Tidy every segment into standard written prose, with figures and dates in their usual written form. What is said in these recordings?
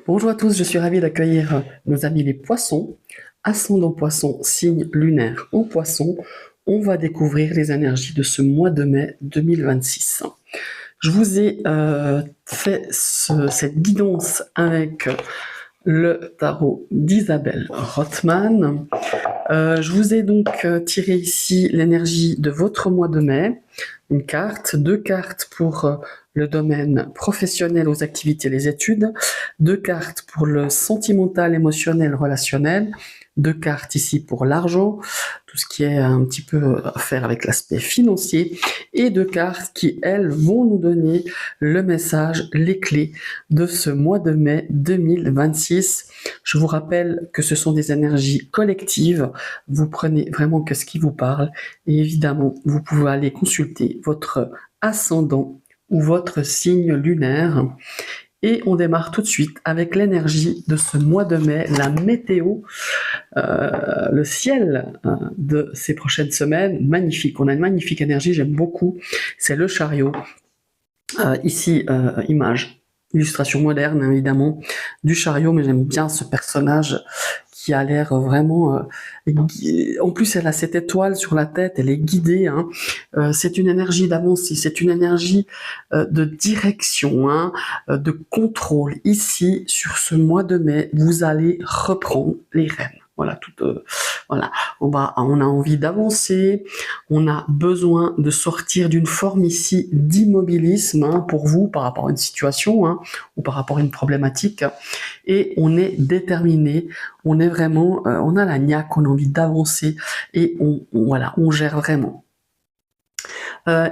Bonjour à tous, je suis ravie d'accueillir nos amis les poissons. Ascendant poisson, signe lunaire en poisson, on va découvrir les énergies de ce mois de mai 2026. Je vous ai fait cette guidance avec le tarot d'Isabelle Rothman. Je vous ai donc tiré ici l'énergie de votre mois de mai, une carte, deux cartes pour le domaine professionnel, aux activités, les études, deux cartes pour le sentimental, émotionnel, relationnel, deux cartes ici pour l'argent, tout ce qui est un petit peu à faire avec l'aspect financier, et deux cartes qui, elles, vont nous donner le message, les clés de ce mois de mai 2026. Je vous rappelle que ce sont des énergies collectives, vous prenez vraiment que ce qui vous parle, et évidemment, vous pouvez aller consulter votre ascendant ou votre signe lunaire. Et on démarre tout de suite avec l'énergie de ce mois de mai, la météo, le ciel de ces prochaines semaines, magnifique. On a une magnifique énergie, j'aime beaucoup. C'est le chariot. Ici, image, illustration moderne, évidemment, du chariot, mais j'aime bien ce personnage qui a l'air vraiment... en plus, elle a cette étoile sur la tête, elle est guidée. Hein. C'est une énergie d'avancée, c'est une énergie de direction, hein, de contrôle. Ici, sur ce mois de mai, vous allez reprendre les rênes. Voilà, voilà. On a envie d'avancer, on a besoin de sortir d'une forme ici d'immobilisme, hein, pour vous par rapport à une situation, hein, ou par rapport à une problématique, et on est déterminé, on est vraiment, on a la niaque, on a envie d'avancer, et voilà, on gère vraiment.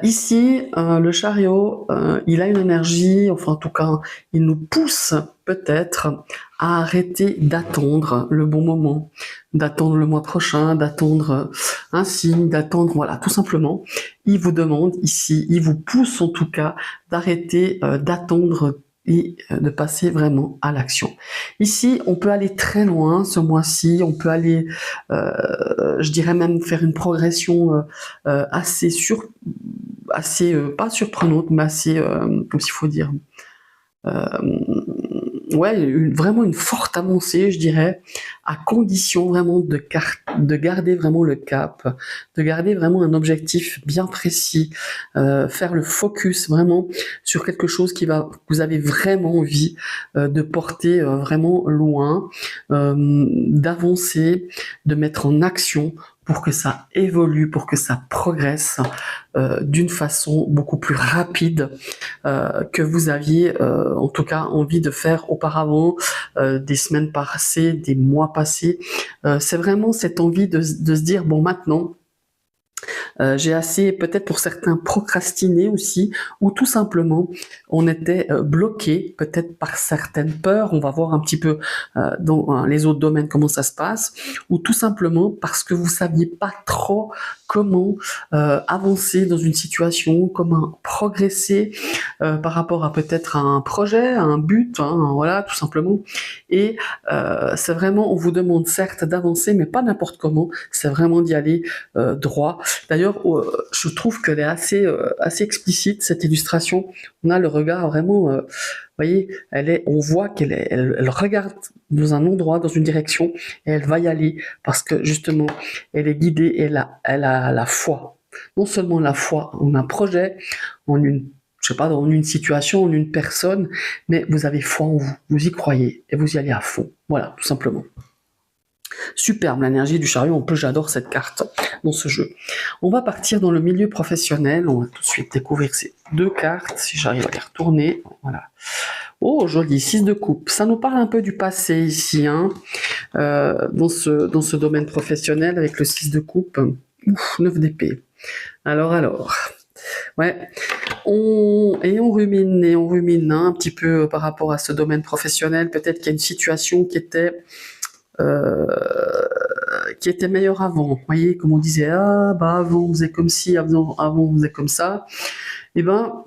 Ici, le chariot, il a une énergie, enfin en tout cas, il nous pousse peut-être à arrêter d'attendre le bon moment, d'attendre le mois prochain, d'attendre un signe, d'attendre, voilà, tout simplement. Il vous demande ici, il vous pousse en tout cas d'arrêter d'attendre et de passer vraiment à l'action. Ici, on peut aller très loin ce mois-ci, on peut aller, je dirais même faire une progression assez pas surprenante, mais assez, comme s'il faut dire, ouais, vraiment une forte avancée, je dirais, à condition vraiment de garder vraiment le cap, de garder vraiment un objectif bien précis, faire le focus vraiment sur quelque chose que vous avez vraiment envie de porter vraiment loin, d'avancer, de mettre en action pour que ça évolue, pour que ça progresse d'une façon beaucoup plus rapide que vous aviez en tout cas envie de faire auparavant, des semaines passées, des mois passés. C'est vraiment cette envie de se dire, bon, maintenant, j'ai assez, peut-être pour certains, procrastiné aussi, ou tout simplement, on était bloqué, peut-être par certaines peurs, on va voir un petit peu dans les autres domaines comment ça se passe, ou tout simplement parce que vous saviez pas trop comment avancer dans une situation, comment progresser par rapport à peut-être un projet, un but, hein, voilà, tout simplement. Et c'est vraiment, on vous demande certes d'avancer, mais pas n'importe comment, c'est vraiment d'y aller droit. D'ailleurs, je trouve qu'elle est assez explicite, cette illustration. On a le regard vraiment, vous voyez, on voit elle regarde dans un endroit, dans une direction, et elle va y aller parce que justement, elle est guidée, et elle a la foi. Non seulement la foi en un projet, en une, je sais pas, dans une situation, en une personne, mais vous avez foi en vous, vous y croyez et vous y allez à fond. Voilà, tout simplement. Superbe l'énergie du chariot, en plus j'adore cette carte dans ce jeu. On va partir dans le milieu professionnel, on va tout de suite découvrir ces deux cartes, si j'arrive à les retourner, voilà. Oh joli, 6 de coupe, ça nous parle un peu du passé ici, hein, dans ce domaine professionnel avec le 6 de coupe, ouf, 9 d'épée. Alors, ouais, on rumine hein, un petit peu par rapport à ce domaine professionnel, peut-être qu'il y a une situation euh, qui était meilleure avant. Vous voyez, comme on disait, ah, bah, avant on faisait comme ci, avant on faisait comme ça. Et ben,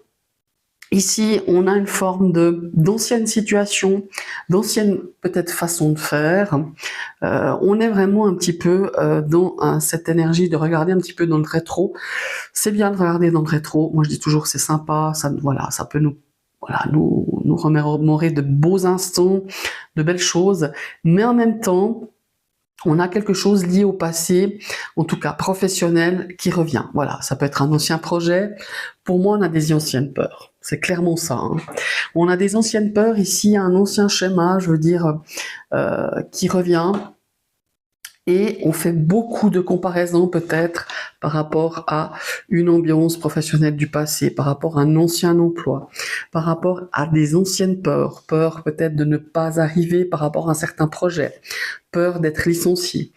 ici, on a une forme d'ancienne situation, d'ancienne peut-être façon de faire. On est vraiment un petit peu dans cette énergie de regarder un petit peu dans le rétro. C'est bien de regarder dans le rétro. Moi, je dis toujours, c'est sympa. Ça, voilà, ça peut nous remémorer de beaux instants, de belles choses, mais en même temps, on a quelque chose lié au passé, en tout cas professionnel, qui revient. Voilà, ça peut être un ancien projet. Pour moi, on a des anciennes peurs. C'est clairement ça, hein. On a des anciennes peurs ici, un ancien schéma, je veux dire, qui revient. Et on fait beaucoup de comparaisons peut-être par rapport à une ambiance professionnelle du passé, par rapport à un ancien emploi, par rapport à des anciennes peurs, peur peut-être de ne pas arriver par rapport à un certain projet, peur d'être licencié,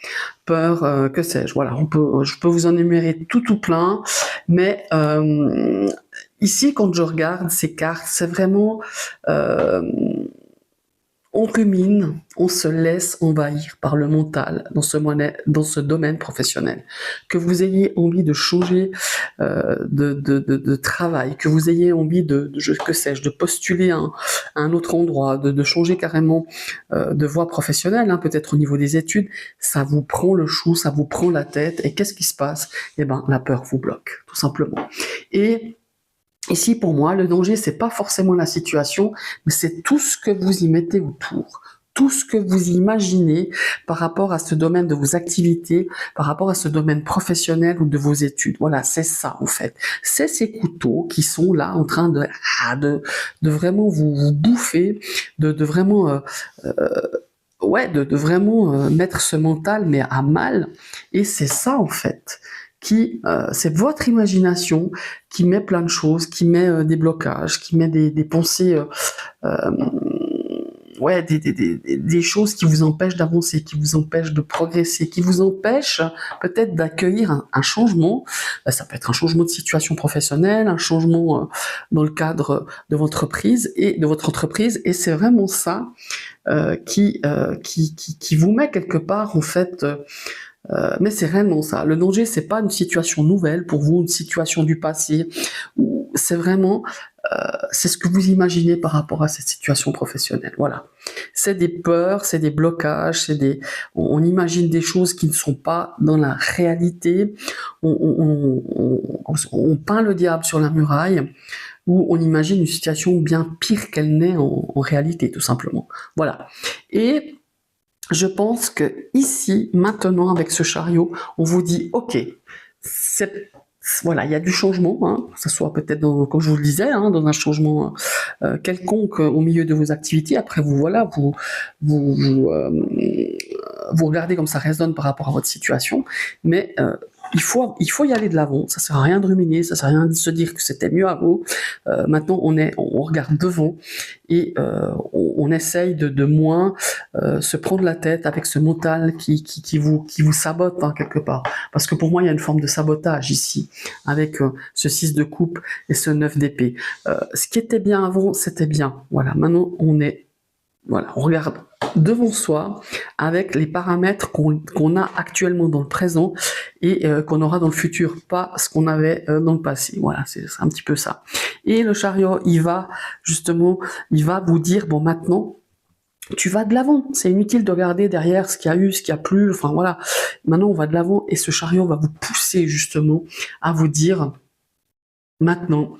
peur, que sais-je, voilà, je peux vous en énumérer tout plein, mais ici quand je regarde ces cartes, c'est vraiment... on rumine, on se laisse envahir par le mental dans ce domaine professionnel. Que vous ayez envie de changer de travail, que vous ayez envie que sais-je, de postuler à un autre endroit, de changer carrément de voie professionnelle, hein, peut-être au niveau des études, ça vous prend le chou, ça vous prend la tête, et qu'est-ce qui se passe? Eh ben, la peur vous bloque, tout simplement. Et ici, pour moi, le danger, c'est pas forcément la situation, mais c'est tout ce que vous y mettez autour. Tout ce que vous imaginez par rapport à ce domaine de vos activités, par rapport à ce domaine professionnel ou de vos études. Voilà, c'est ça, en fait. C'est ces couteaux qui sont là en train de vraiment vous bouffer, de vraiment, de vraiment mettre ce mental, mais à mal. Et c'est ça, en fait, c'est votre imagination qui met plein de choses, qui met des blocages, qui met des pensées, des choses qui vous empêchent d'avancer, qui vous empêchent de progresser, qui vous empêchent peut-être d'accueillir un changement. Ça peut être un changement de situation professionnelle, un changement dans le cadre de votre entreprise, et c'est vraiment ça qui vous met quelque part, en fait. Mais c'est réellement ça. Le danger, c'est pas une situation nouvelle pour vous, une situation du passé. C'est vraiment, c'est ce que vous imaginez par rapport à cette situation professionnelle. Voilà. C'est des peurs, c'est des blocages, on imagine des choses qui ne sont pas dans la réalité. On peint le diable sur la muraille, où on imagine une situation bien pire qu'elle n'est en réalité, tout simplement. Voilà. Et je pense que ici, maintenant, avec ce chariot, on vous dit, ok, voilà, il y a du changement, hein, que ce soit peut-être, comme je vous le disais, hein, dans un changement quelconque au milieu de vos activités. Après, vous regardez comme ça résonne par rapport à votre situation, mais il faut y aller de l'avant. Ça sert à rien de ruminer, ça sert à rien de se dire que c'était mieux avant. Maintenant, on regarde devant et on essaye de moins se prendre la tête avec ce mental qui vous sabote, hein, quelque part. Parce que pour moi, il y a une forme de sabotage ici, avec ce 6 de coupe et ce 9 d'épée. Ce qui était bien avant, c'était bien. Voilà, maintenant, on regarde devant soi avec les paramètres qu'on a actuellement dans le présent et qu'on aura dans le futur, pas ce qu'on avait dans le passé. Voilà, c'est un petit peu ça. Et le chariot, il va vous dire, bon, maintenant, tu vas de l'avant. C'est inutile de regarder derrière ce qu'il y a eu, ce qu'il y a plus. Enfin voilà. Maintenant, on va de l'avant et ce chariot va vous pousser justement à vous dire, maintenant,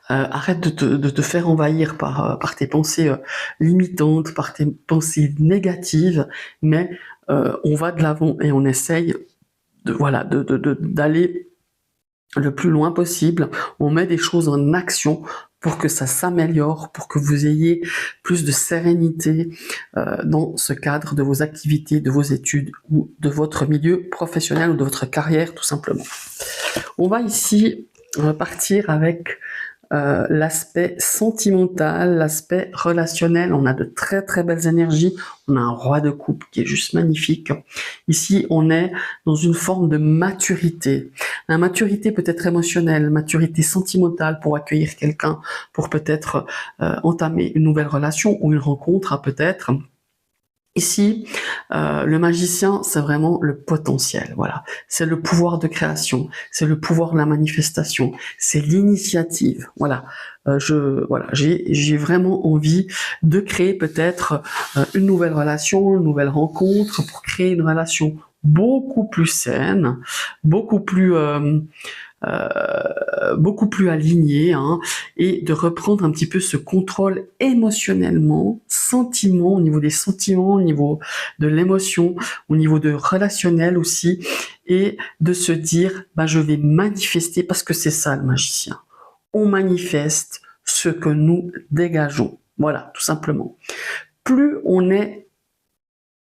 arrête de te faire envahir par tes pensées limitantes, par tes pensées négatives, mais on va de l'avant et on essaye d'aller le plus loin possible. On met des choses en action pour que ça s'améliore, pour que vous ayez plus de sérénité dans ce cadre de vos activités, de vos études ou de votre milieu professionnel ou de votre carrière, tout simplement. On va ici partir avec l'aspect sentimental, l'aspect relationnel. On a de très très belles énergies. On a un roi de coupe qui est juste magnifique. Ici, on est dans une forme de maturité. La maturité peut être émotionnelle, maturité sentimentale pour accueillir quelqu'un, pour peut-être entamer une nouvelle relation ou une rencontre, peut-être. Ici, le magicien, c'est vraiment le potentiel, voilà. C'est le pouvoir de création, c'est le pouvoir de la manifestation, c'est l'initiative, voilà. J'ai vraiment envie de créer peut-être une nouvelle relation, une nouvelle rencontre, pour créer une relation beaucoup plus saine, beaucoup plus beaucoup plus aligné, hein, et de reprendre un petit peu ce contrôle émotionnellement, sentiment, au niveau des sentiments, au niveau de l'émotion, au niveau de relationnel aussi, et de se dire, bah, je vais manifester, parce que c'est ça le magicien. On manifeste ce que nous dégageons. Voilà, tout simplement. Plus on est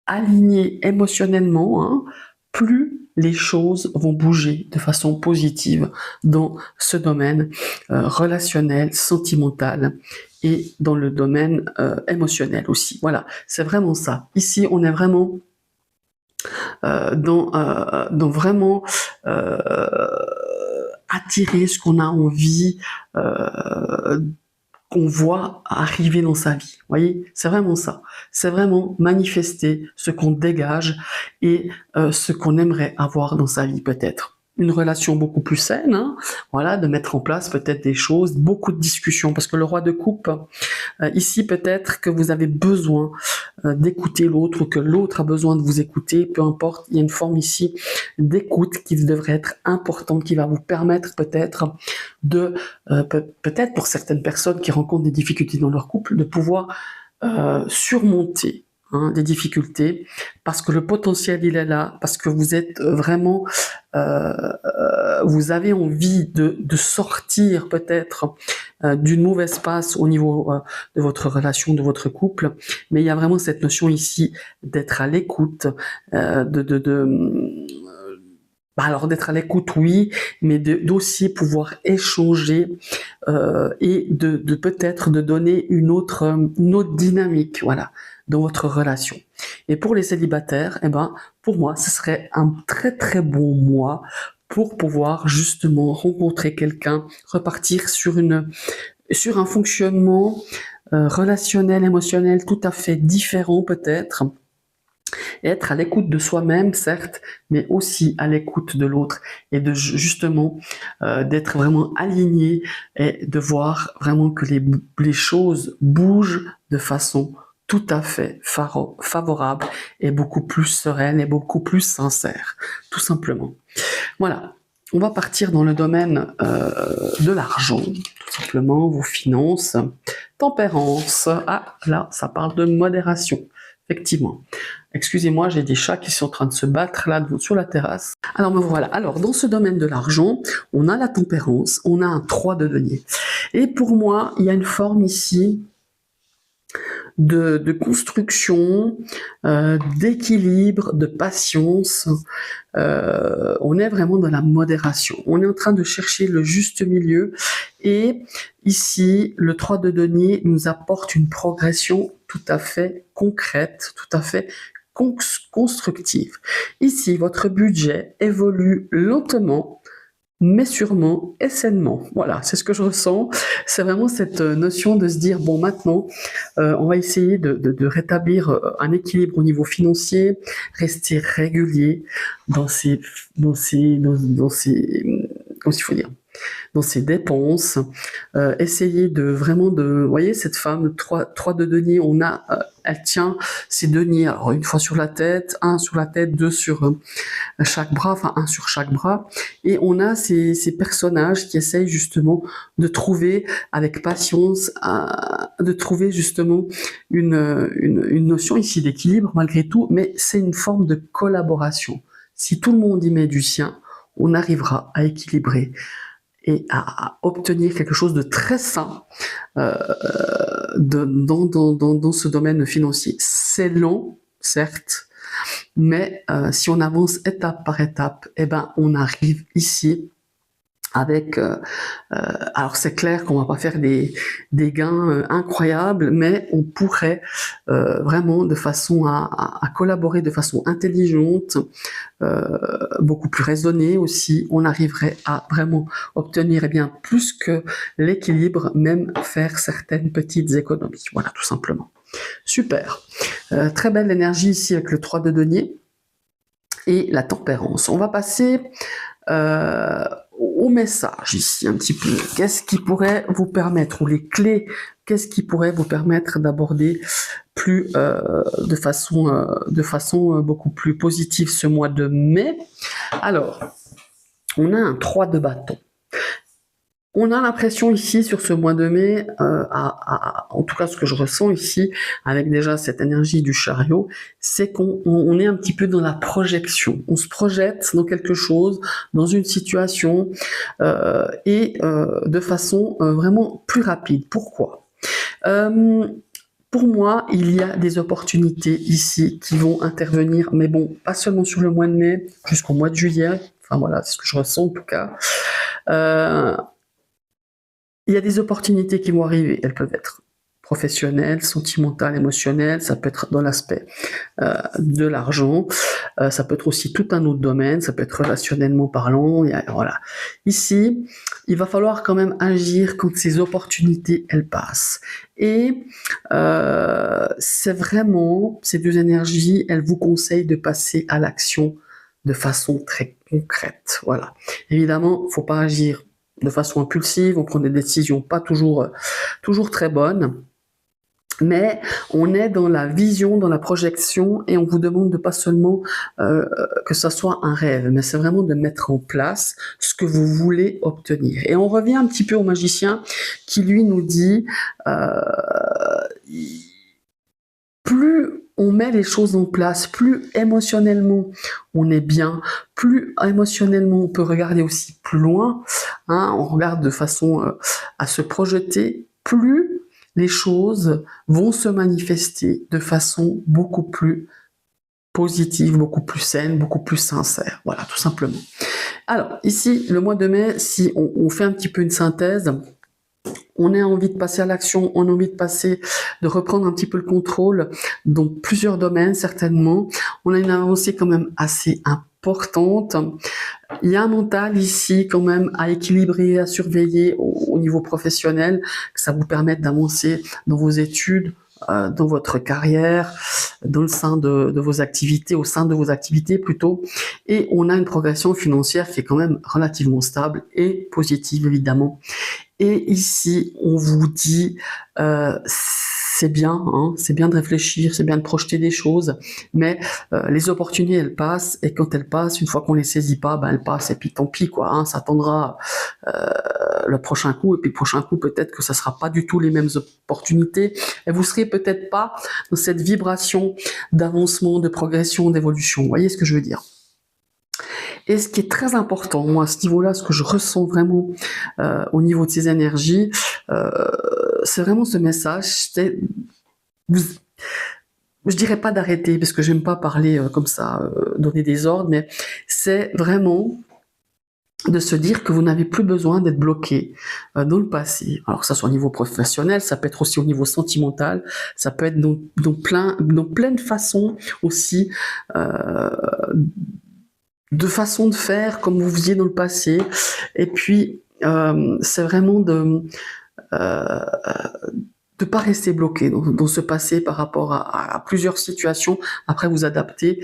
aligné émotionnellement, hein, plus les choses vont bouger de façon positive dans ce domaine relationnel, sentimental et dans le domaine émotionnel aussi. Voilà, c'est vraiment ça. Ici, on est vraiment dans vraiment attirer ce qu'on a envie, qu'on voit arriver dans sa vie. Vous voyez, c'est vraiment ça. C'est vraiment manifester ce qu'on dégage et ce qu'on aimerait avoir dans sa vie peut-être. Une relation beaucoup plus saine, hein, voilà, de mettre en place peut-être des choses, beaucoup de discussions, parce que le roi de coupe, ici peut-être que vous avez besoin d'écouter l'autre, ou que l'autre a besoin de vous écouter, peu importe, il y a une forme ici d'écoute qui devrait être importante, qui va vous permettre peut-être de, peut-être pour certaines personnes qui rencontrent des difficultés dans leur couple, de pouvoir surmonter, hein, des difficultés, parce que le potentiel il est là, parce que vous êtes vraiment, vous avez envie de sortir peut-être d'une mauvaise passe au niveau de votre relation, de votre couple, mais il y a vraiment cette notion ici d'être à l'écoute, alors d'être à l'écoute, oui, mais d'aussi pouvoir échanger et de peut-être de donner une autre dynamique, voilà, dans votre relation. Et pour les célibataires, eh ben, pour moi, ce serait un très très bon mois pour pouvoir justement rencontrer quelqu'un, repartir sur un fonctionnement relationnel, émotionnel tout à fait différent peut-être. Être à l'écoute de soi-même, certes, mais aussi à l'écoute de l'autre et de justement d'être vraiment aligné et de voir vraiment que les choses bougent de façon tout à fait favorable et beaucoup plus sereine et beaucoup plus sincère, tout simplement. Voilà. On va partir dans le domaine de l'argent, tout simplement, vos finances, tempérance. Ah, là, ça parle de modération, effectivement. Excusez-moi, j'ai des chats qui sont en train de se battre là sur la terrasse. Alors me voilà. Alors dans ce domaine de l'argent, on a la tempérance, on a un 3 de denier. Et pour moi, il y a une forme ici de construction, d'équilibre, de patience. On est vraiment dans la modération. On est en train de chercher le juste milieu. Et ici, le 3 de denier nous apporte une progression tout à fait concrète, tout à fait constructive. Ici, votre budget évolue lentement, mais sûrement et sainement. Voilà, c'est ce que je ressens. C'est vraiment cette notion de se dire, bon, maintenant, on va essayer de rétablir un équilibre au niveau financier, rester régulier dans comment il faut dire, dans ses dépenses, essayer de vraiment vous voyez cette femme, 3 de denier, elle tient ses deniers, alors une fois sur la tête, un sur la tête, deux sur chaque bras, enfin un sur chaque bras, et on a ces personnages qui essayent justement de trouver avec patience, de trouver justement une notion ici d'équilibre malgré tout, mais c'est une forme de collaboration. Si tout le monde y met du sien, on arrivera à équilibrer et à obtenir quelque chose de très sain dans ce domaine financier. C'est long, certes, mais si on avance étape par étape, eh ben, on arrive ici avec... alors c'est clair qu'on va pas faire des gains incroyables, mais on pourrait vraiment de façon à collaborer de façon intelligente, beaucoup plus raisonnée aussi, on arriverait à vraiment obtenir bien plus que l'équilibre, même faire certaines petites économies. Voilà, tout simplement. Super. Très belle énergie ici avec le 3 de denier et la tempérance. On va passer au message ici un petit peu. Qu'est-ce qui pourrait vous permettre, ou les clés, qu'est-ce qui pourrait vous permettre d'aborder plus de façon beaucoup plus positive ce mois de mai? Alors, on a un 3 de bâton. On a l'impression ici, sur ce mois de mai, en tout cas ce que je ressens ici, avec déjà cette énergie du chariot, c'est qu'on est un petit peu dans la projection. On se projette dans quelque chose, dans une situation, de façon vraiment plus rapide. Pourquoi? Pour moi, il y a des opportunités ici qui vont intervenir, mais bon, pas seulement sur le mois de mai, jusqu'au mois de juillet. Enfin voilà, c'est ce que je ressens en tout cas. Il y a des opportunités qui vont arriver. Elles peuvent être professionnelles, sentimentales, émotionnelles. Ça peut être dans l'aspect de l'argent. Ça peut être aussi tout un autre domaine. Ça peut être relationnellement parlant. Voilà. Ici, il va falloir quand même agir quand ces opportunités, elles passent. Et c'est vraiment, ces deux énergies, elles vous conseillent de passer à l'action de façon très concrète. Voilà. Évidemment, il ne faut pas agir de façon impulsive, on prend des décisions pas toujours très bonnes, mais on est dans la vision, dans la projection, et on vous demande de pas seulement que ça soit un rêve, mais c'est vraiment de mettre en place ce que vous voulez obtenir. Et on revient un petit peu au magicien qui lui nous dit plus on met les choses en place, plus émotionnellement on est bien, plus émotionnellement on peut regarder aussi plus loin, hein, on regarde de façon à se projeter, plus les choses vont se manifester de façon beaucoup plus positive, beaucoup plus saine, beaucoup plus sincère. Voilà, tout simplement. Alors, ici, le mois de mai, si on fait un petit peu une synthèse, on a envie de passer à l'action, on a envie de reprendre un petit peu le contrôle dans plusieurs domaines, certainement. On a une avancée quand même assez importante. Il y a un mental ici quand même à équilibrer, à surveiller au niveau professionnel, que ça vous permette d'avancer dans vos études, dans votre carrière, dans le sein de vos activités, au sein de vos activités plutôt. Et on a une progression financière qui est quand même relativement stable et positive, évidemment. Et ici, on vous dit, c'est bien, hein, c'est bien de réfléchir, c'est bien de projeter des choses, mais les opportunités, elles passent, et quand elles passent, une fois qu'on les saisit pas, ben elles passent, et puis tant pis, quoi, hein, ça attendra le prochain coup, et puis le prochain coup, peut-être que ça sera pas du tout les mêmes opportunités, et vous serez peut-être pas dans cette vibration d'avancement, de progression, d'évolution. Vous voyez ce que je veux dire? Et ce qui est très important, moi, à ce niveau-là, ce que je ressens vraiment au niveau de ces énergies, c'est vraiment ce message. Je dirais pas d'arrêter, parce que j'aime pas parler comme ça, donner des ordres, mais c'est vraiment de se dire que vous n'avez plus besoin d'être bloqué dans le passé. Alors que ça soit au niveau professionnel, ça peut être aussi au niveau sentimental, ça peut être dans plein de façons aussi, de façon de faire comme vous faisiez dans le passé. Et puis, c'est vraiment de pas rester bloqué dans ce passé par rapport à plusieurs situations, après vous adapter,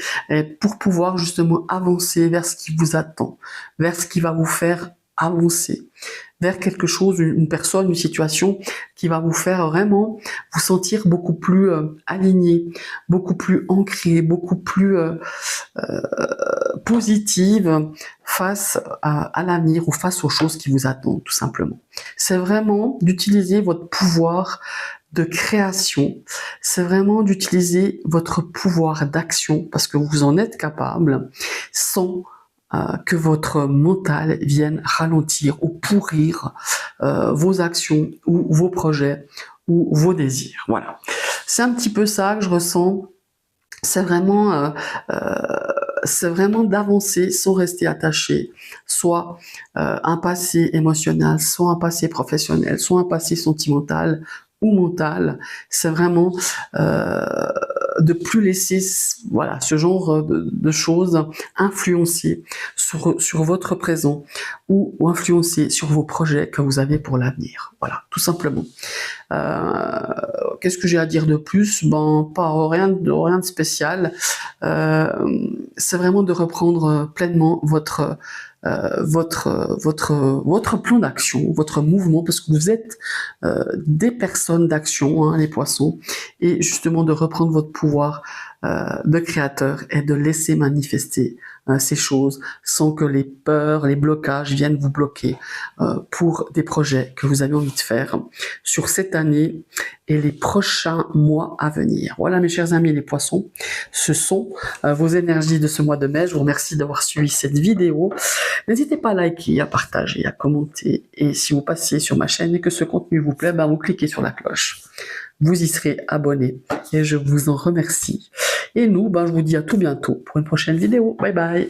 pour pouvoir justement avancer vers ce qui vous attend, vers ce qui va vous faire avancer, vers quelque chose, une personne, une situation qui va vous faire vraiment vous sentir beaucoup plus aligné, beaucoup plus ancré, beaucoup plus positive face à l'avenir ou face aux choses qui vous attendent, tout simplement. C'est vraiment d'utiliser votre pouvoir de création, c'est vraiment d'utiliser votre pouvoir d'action, parce que vous en êtes capable, sans que votre mental vienne ralentir ou pourrir vos actions ou vos projets ou vos désirs. Voilà. C'est un petit peu ça que je ressens. C'est vraiment d'avancer sans rester attaché, soit un passé émotionnel, soit un passé professionnel, soit un passé sentimental ou mental. C'est vraiment de plus laisser voilà, ce genre de choses influencer sur votre présent ou influencer sur vos projets que vous avez pour l'avenir. Voilà, tout simplement. Qu'est-ce que j'ai à dire de plus? Ben, pas rien de spécial. C'est vraiment de reprendre pleinement votre plan d'action, votre mouvement, parce que vous êtes des personnes d'action, hein, les poissons, et justement de reprendre votre pouvoir de créateur est de laisser manifester ces choses sans que les peurs, les blocages viennent vous bloquer pour des projets que vous avez envie de faire sur cette année et les prochains mois à venir. Voilà mes chers amis les poissons, ce sont vos énergies de ce mois de mai. Je vous remercie d'avoir suivi cette vidéo. N'hésitez pas à liker, à partager, à commenter, et si vous passiez sur ma chaîne et que ce contenu vous plaît, vous cliquez sur la cloche. Vous y serez abonné et je vous en remercie. Et nous, je vous dis à tout bientôt pour une prochaine vidéo. Bye bye.